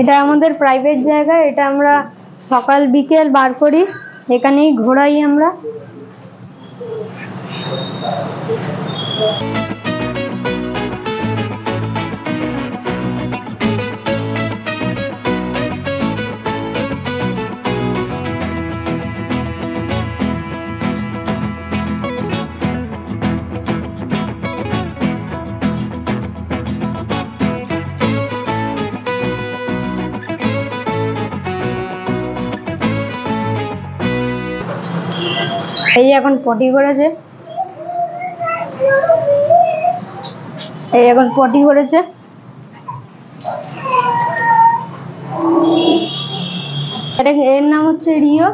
এটা আমাদের প্রাইভেট জায়গা, এটা আমরা সকাল বিকেল বার করি, এখানেই ঘোরাই আমরা। এই এখন পটি করেছে, এর নাম হচ্ছে রিও,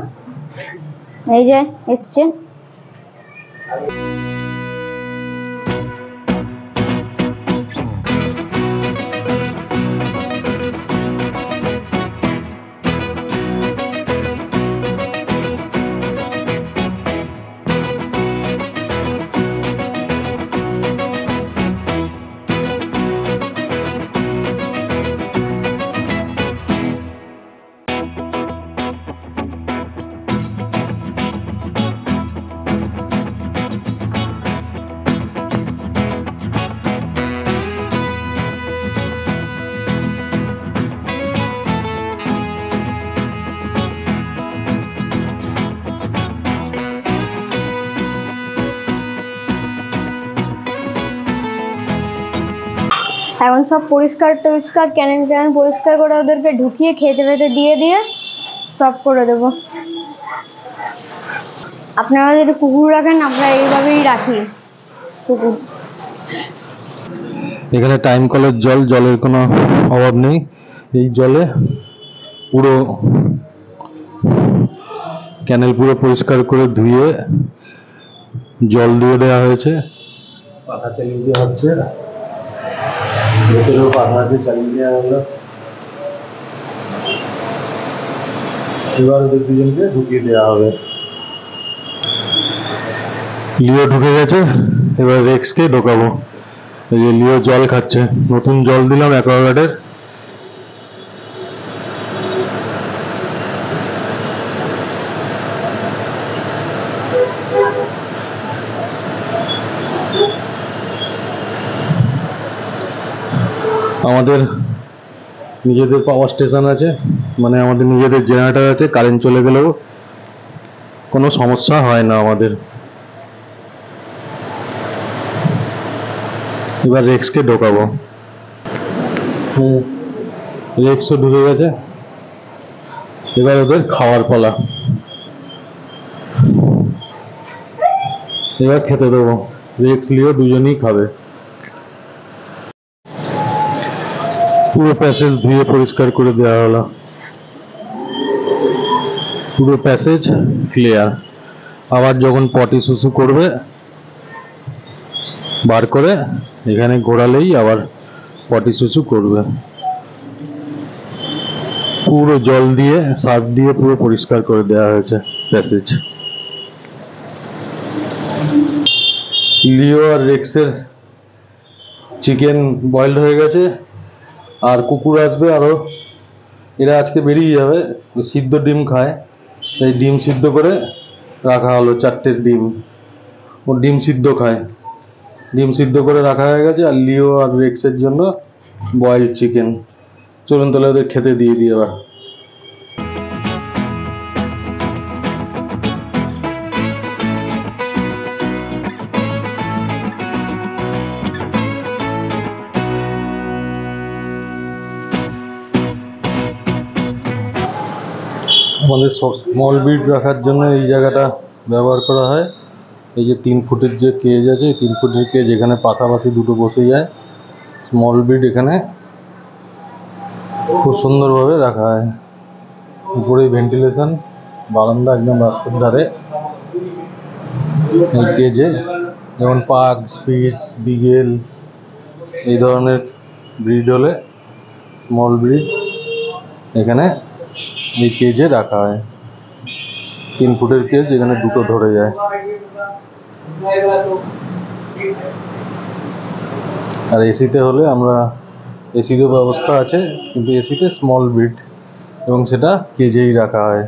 এই যে এসছে। এখন সব পরিষ্কার টরিষ্কার ক্যানেল পরিষ্কার করে ওদেরকে ঢুকিয়ে খেতে ফেতে দিয়ে সব করে দেবো। আপনারা যদি কুকুর রাখেন, আমরা এইভাবেই রাখি কুকুর। এখানে টাইম কলের জলের কোনো অভাব নেই। এই জলে পুরো ক্যানেল পুরো পরিষ্কার করে ধুয়ে জল দিয়ে দেওয়া হয়েছে। পাখা চালিয়ে দেওয়া হচ্ছে, ভেতরেও পাখা আছে, চালিয়ে দেওয়া হলো। এবার ওদের দুজনকে ঢুকিয়ে দেওয়া হবে। লিও ঢুকে গেছে, এবার রেক্সকে ঢোকাবো। এই যে লিও জল খাচ্ছে, নতুন জল দিলাম অ্যাকোয়াগার্ডের। আমাদের নিজেদের পাওয়ার স্টেশন আছে, মানে আমাদের নিজেদের জেনারেটর আছে, কারেন্ট চলে গেলেও কোনো সমস্যা হয় না আমাদের। এবার রেক্সকে ঢোকাবো। রেক্সও ঢুকে গেছে, এবার ওদের খাওয়ার পালা। এবার খেতে দেবো, রেক্স লিও দুজনেই খাবে। পুরো প্যাসেজ ধুয়ে পরিষ্কার করে দেওয়া হলো, পুরো প্যাসেজ ক্লিয়ার। আবার যখন পটি শুশু করবে বার করে এখানে ঘোরালেই আবার পটি শুশু করবে। পুরো জল দিয়ে সার্ফ দিয়ে পুরো পরিষ্কার করে দেওয়া হয়েছে প্যাসেজ। লিও আর রেক্সের চিকেন বয়েলড হয়ে গেছে, আর কুকুর আসবে আরো, এরা আজকে বেরিয়ে যাবে। সিদ্ধ ডিম খায়, তাই ডিম সিদ্ধ করে রাখা হলো, 4টে ডিম। ও ডিম সিদ্ধ খায়, ডিম সিদ্ধ করে রাখা হয়ে গেছে। আর লিও আর রেক্সের জন্য বয়েলড চিকেন। চলুন তাহলে ওদের খেতে দিয়ে দিই এবার। আমাদের স্মল ব্রিড রাখার জন্য এই জায়গাটা ব্যবহার করা হয়। এই যে 3 ফুটের যে কেজ আছে, 3 ফুটের কেজ, এখানে পাশাপাশি দুটো বসে যায়। স্মল ব্রিড এখানে খুব সুন্দরভাবে রাখা হয়। উপরে ভেন্টিলেশন, বারান্দা একদম রাস্তার ধারে। এই কেজে যেমন পাগ, স্পিটস, বিগেল এই ধরনের ব্রিড হলে স্মল ব্রিড এখানে এই কেজে রাখা হয়। 3 ফুটের কেজ, এখানে দুটো ধরে যায়। আর এসিতে হলে আমরা এসিরও ব্যবস্থা আছে, কিন্তু এসিতে স্মল ব্রিড এবং সেটা কেজেই রাখা হয়।